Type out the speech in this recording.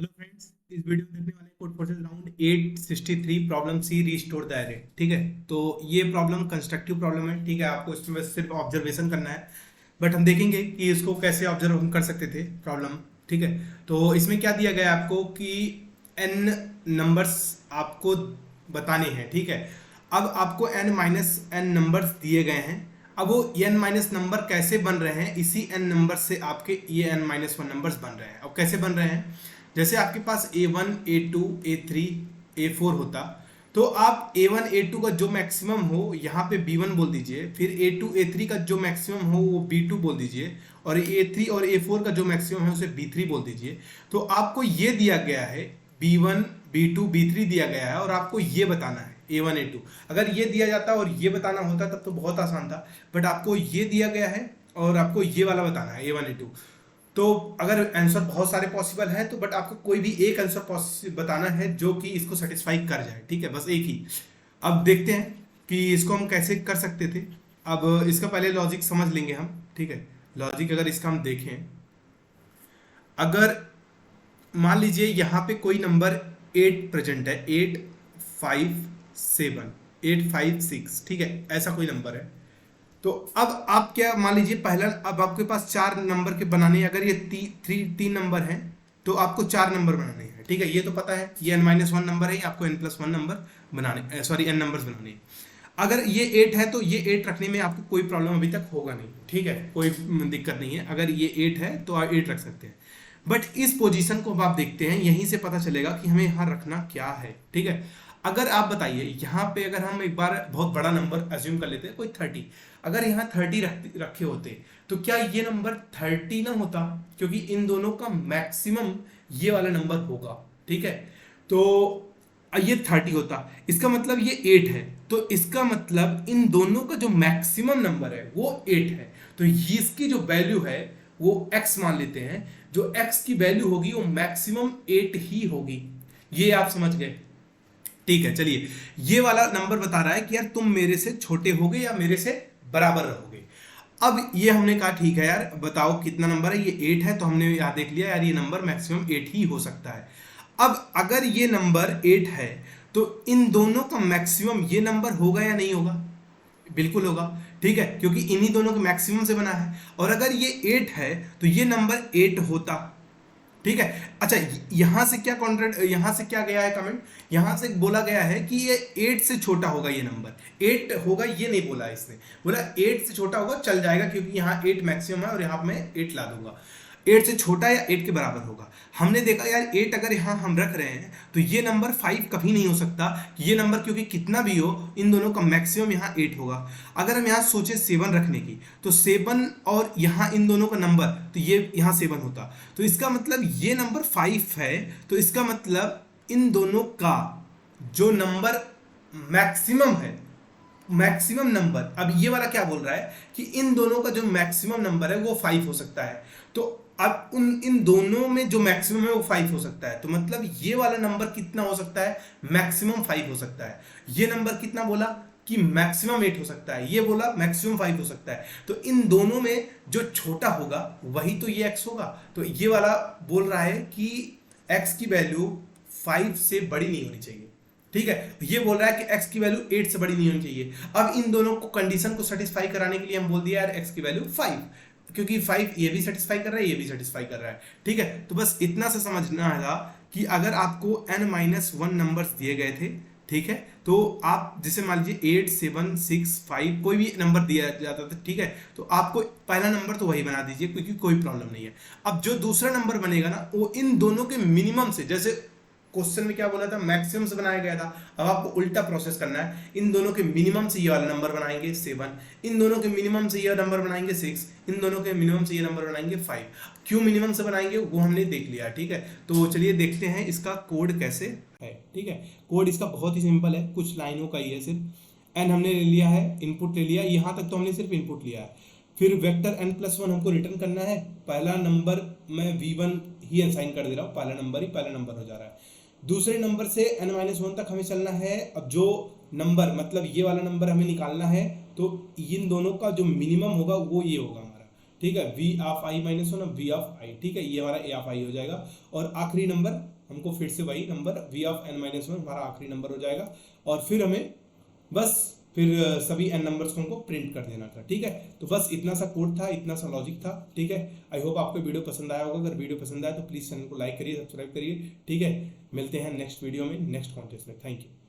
Hello friends, इस video में देखने वाले Codeforces round 863 problem C restore the array. ठीक है, तो ये प्रॉब्लम कंस्ट्रक्टिव प्रॉब्लम है। ठीक है, आपको इसमें बस सिर्फ ऑब्जर्वेशन करना है, बट हम देखेंगे कि इसको कैसे ऑब्जर्व हम कर सकते थे प्रॉब्लम। ठीक है, तो इसमें क्या दिया गया है आपको कि n नंबर्स आपको बताने हैं। ठीक है, अब आपको n-n नंबर्स दिए गए हैं। अब वो n- नंबर कैसे बन रहे हैं, इसी n नंबर से आपके ये n-1 नंबर्स बन रहे हैं। अब कैसे बन रहे हैं, जैसे आपके पास A1 A2 A3 A4 होता, तो आप A1 A2 का जो मैक्सिमम हो यहाँ पे B1 बोल दीजिए, फिर A2 A3 का जो मैक्सिमम हो वो B2 बोल दीजिए, और A3 और A4 का जो मैक्सिमम है उसे B3 बोल दीजिए। तो आपको ये दिया गया है B1 B2 B3 दिया गया है, और आपको ये बताना है A1 A2। अगर ये दिया जाता और ये बताना होता तब तो बहुत आसान था, बट आपको ये दिया गया है और आपको ये वाला बताना है A1 A2। तो अगर आंसर बहुत सारे पॉसिबल हैं तो बट आपको कोई भी एक आंसर बताना है जो कि इसको सेटिस्फाई कर जाए। ठीक है, बस एक ही। अब देखते हैं कि इसको हम कैसे कर सकते थे। अब इसका पहले लॉजिक समझ लेंगे हम। ठीक है, लॉजिक अगर इसका हम देखें, अगर मान लीजिए यहाँ पे कोई नंबर 8 प्रेजेंट है, 8 5 7 8 5 6, ठीक है, ऐसा कोई नंबर है। तो अब आप क्या मान लीजिए, पहला अब आपके पास 4 नंबर के बनाने हैं। अगर ये तीन नंबर हैं तो आपको 4 नंबर बनाने हैं। ठीक है, ये तो पता है, ये n-1 नंबर है, आपको n+1 नंबर बनाने, सॉरी n नंबर्स बनाने हैं। अगर ये 8 है तो ये 8 रखने में आपको कोई प्रॉब्लम अभी तक होगा नहीं। ठीक है, कोई दिक्कत नहीं है। अगर ये 8 है तो आप 8 रख सकते हैं। बट इस पोजीशन को अब आप देखते हैं, यहीं से पता चलेगा कि हमें यहाँ रखना क्या है। ठीक है, अगर आप बताइए यहाँ पे, अगर हम एक बार बहुत बड़ा नंबर अज्यूम कर लेते हैं, कोई 30, अगर यहाँ 30 रखे होते तो क्या ये नंबर 30 ना होता, क्योंकि इन दोनों का मैक्सिमम ये वाला नंबर होगा। ठीक है, तो ये 30 होता, इसका मतलब ये 8 है, तो इसका मतलब इन दोनों का जो मैक्सिमम नंबर है वो 8 है। तो इसकी जो वैल्यू है वो x मान लेते हैं, जो x की वैल्यू होगी वो मैक्सिमम 8 ही होगी। ये आप समझ गए। ठीक है, चलिए, ये वाला नंबर बता रहा है कि यार तुम मेरे से छोटे होगे या मेरे से बराबर रहोगे। अब ये हमने कहा ठीक है यार, बताओ कितना नंबर है, ये 8 है, तो हमने यहाँ देख लिया यार ये नंबर मैक्सिमम 8 ही हो सकता है। अब अगर ये नंबर 8 है तो इन दोनों का मैक्सिमम ये नंबर होगा या नहीं होगा? बिल्कुल होगा। ठीक है, क्योंकि इन्हीं दोनों के मैक्सिमम से बना है। और अगर ये 8 है तो ये नंबर 8 होता। ठीक है, अच्छा, यहां से क्या कॉन्ट्रेक्ट, यहां से क्या गया है कमेंट, यहां से बोला गया है कि ये 8 से छोटा होगा, ये नंबर 8 होगा, ये नहीं बोला इसने, बोला 8 से छोटा होगा चल जाएगा, क्योंकि यहाँ 8 मैक्सिमम है और यहाँ मैं 8 ला दूंगा। 8 से छोटा या 8 के बराबर होगा। हमने देखा यार 8 अगर यहाँ हम रख रहे हैं तो ये नंबर 5 कभी नहीं हो सकता, कि ये नंबर क्योंकि कितना भी हो इन दोनों का मैक्सिमम यहाँ 8 होगा। अगर हम यहाँ सोचे 7 रखने की, तो 7 और यहाँ इन दोनों का नंबर, तो ये यहाँ 7 होता, तो इसका मतलब ये नंबर 5 है। तो इसका मतलब इन दोनों का जो नंबर मैक्सिमम है, मैक्सिमम नंबर, अब ये वाला क्या बोल रहा है कि इन दोनों का जो मैक्सिमम नंबर है वो 5 हो सकता है। तो अब इन दोनों में जो मैक्सिमम है वो 5 हो सकता है, तो मतलब ये वाला नंबर कितना हो सकता है, मैक्सिमम 5 हो सकता है। ये नंबर कितना बोला कि मैक्सिमम 8 हो सकता है, ये बोला मैक्सिमम 5 हो सकता है। तो इन दोनों में जो छोटा होगा वही तो ये x होगा। तो ये वाला बोल रहा है कि x की वैल्यू 5 से बड़ी नहीं होनी चाहिए। ठीक है, ये बोल रहा है कि x की वैल्यू 8 से बड़ी नहीं होनी चाहिए। अब इन दोनों को कंडीशन को सेटिस्फाई कराने के लिए हम बोल दिया यार x की वैल्यू 5, क्योंकि 5 ये भी सेटिस्फाई कर रहा है, ये भी सेटिस्फाई कर रहा है। ठीक है, तो बस इतना से समझना है कि अगर आपको n-1 नंबर्स दिए गए थे, ठीक है, तो आप जैसे मान लीजिए 8 7 6 5 कोई भी नंबर दिया जाता था, ठीक है, तो आपको पहला नंबर तो वही बना दीजिए, क्योंकि कोई प्रॉब्लम नहीं है। अब जो दूसरा नंबर बनेगा ना, वो इन दोनों के मिनिमम से, जैसे क्वेश्चन में क्या बोला था, मैक्सिमम से बनाया गया था, अब आपको उल्टा प्रोसेस करना है। इन दोनों के मिनिमम से ये वाला नंबर बनाएंगे 7, इन दोनों के मिनिमम से ये नंबर बनाएंगे 6, इन दोनों के मिनिमम से ये नंबर बनाएंगे 5। क्यों मिनिमम से बनाएंगे वो हमने देख लिया। ठीक है, तो चलिए देखते हैं इसका कोड कैसे है। ठीक है, कोड इसका बहुत ही सिंपल है, कुछ लाइनों का ही है सिर्फ। एन हमने ले लिया है, इनपुट ले लिया, यहाँ तक तो हमने सिर्फ इनपुट लिया है। फिर वेक्टर n+1 हमको रिटर्न करना है। पहला नंबर मैं v1 ही असाइन कर दे रहा हूँ, पहला नंबर हो जा रहा है। दूसरे नंबर से n-1 तक हमें चलना है। अब जो नंबर, मतलब ये वाला नंबर हमें निकालना है, तो इन दोनों का जो मिनिमम होगा वो ये होगा हमारा। ठीक है, वी ऑफ आई माइनस 1 और वी ऑफ आई, ठीक है, ये हमारा ए ऑफ आई हो जाएगा। और आखिरी नंबर हमको फिर से वही number V of N minus 1 हमारा आखिरी नंबर हो जाएगा। और फिर हमें बस फिर सभी एन नंबर्स को हमको प्रिंट कर देना था, ठीक है। तो बस इतना सा कोड था, इतना सा लॉजिक था, ठीक है। आई होप आपको वीडियो पसंद आया होगा। अगर वीडियो पसंद आया तो प्लीज़ चैनल को लाइक करिए, सब्सक्राइब करिए, ठीक है। मिलते हैं नेक्स्ट वीडियो में, नेक्स्ट कॉन्टेस्ट में। Thank you.